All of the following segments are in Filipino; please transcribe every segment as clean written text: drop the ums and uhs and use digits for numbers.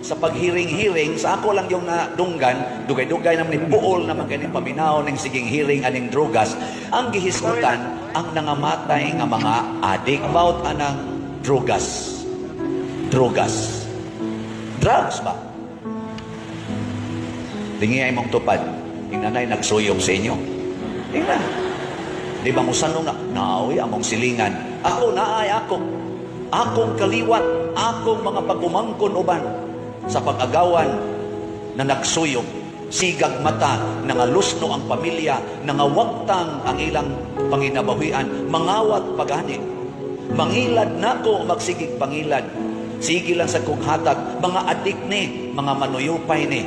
sa paghiring-hiring, sa ako lang yung nadunggan, dugay-dugay naman ni buol naman kaning paminaw ng siging hiring aning drogas, ang gihisgutan, ang nangamatay nga mga adik. About anang drogas. Drogas. Drugs ba? Tingin ay mong tupad. Tingnan na'y nagsuyog sa inyo. Tingnan. Di ba mo sanong naawi among silingan? Ako naay ako. Akong kaliwat. Akong mga pagumangkon uban. Sa pag-agawan na nagsuyog. Sigag mata. Nangalusno ang pamilya. Nangawagtang ang ilang panginabawian. Mangawat pagani. Mangilad nako magsigig pangilad. Sige lang sa kughatag. Mga adik ni. Mga manuyupay ni.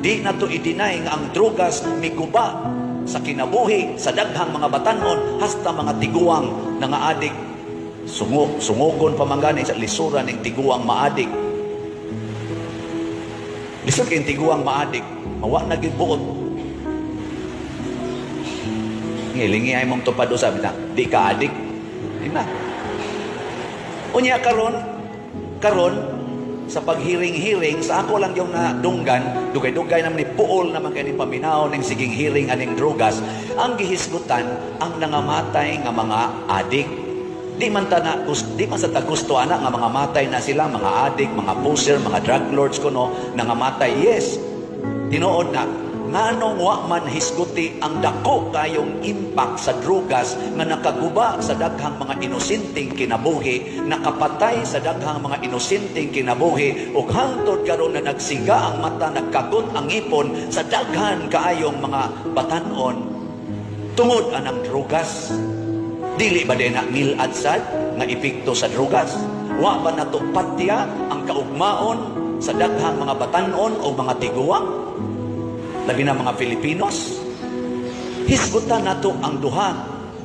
Di na to i-deny nga ang drogas miguba sa kinabuhi, sa daghang mga batanon, hasta mga tiguang na nga adik. Sungugon pamanggani sa lisuran ng tiguang maadik. Lisod kayong tiguang maadik, mawa na gibuot. Ngilingi ay mong tupad usab na, di ka adik. Di na. Unya karon, sa paghiring-hiring, sa ako lang yung nadunggan, dugay-dugay naman ni buol naman kayo ni paminaw ng siging hiring aning drogas, ang gihisgutan, ang nangamatay nga mga adik. Di man sa tagusto anak nga mga matay na sila, mga adik, mga poser, mga drug lords kuno, nangamatay. Yes, tinuod na, nganong wa man hisguti ang dako kayong impact sa drogas nga nakaguba sa daghang mga inosenteng kinabuhi, nakapatay sa daghang mga inosenteng kinabuhi, ug hangtod karon na nagsiga ang mata, nagkagot ang ipon sa daghan kaayong mga batanon tungod anang drogas. Dili ba din na milad sad nga epekto sa drogas? Wa ba nato patya ang kaugmaon sa daghang mga batanon o mga tiguang? Labi na mga Filipinos, hisgutan nato ang duha.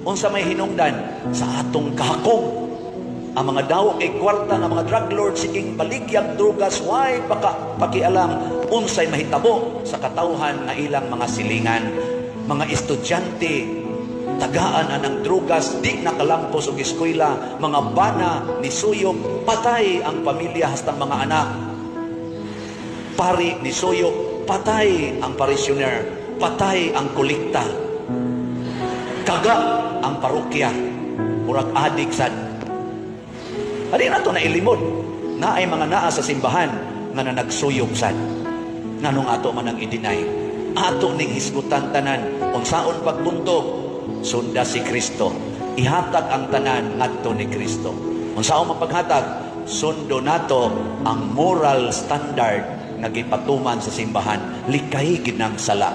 Unsa may hinungdan sa atong kahakog. Ang mga dawok ay kwarta ng mga drug lords siging baligyag drogas, why pakialam unsay mahitabo sa katawhan na ilang mga silingan. Mga estudyante, tagaan ng drogas, di nakalampos og eskwela, mga bana ni suyog, patay ang pamilya hastang mga anak. Pari ni suyog, patay ang parisyoner, patay ang kolekta, kaga ang parokya, murag adik sad. Ari na to na ilimod, na ay mga naa sa simbahan nga na nagsuyog sad. Nganong ato man ang i-deny? Ato ning hisgutan tanan, unsaon pagbuntog, sunda si Kristo. Ihatag ang tanan ngadto ni Kristo. Unsaon man paghatag, sundo nato ang moral standard nagipatuman sa simbahan, likay ginang sala.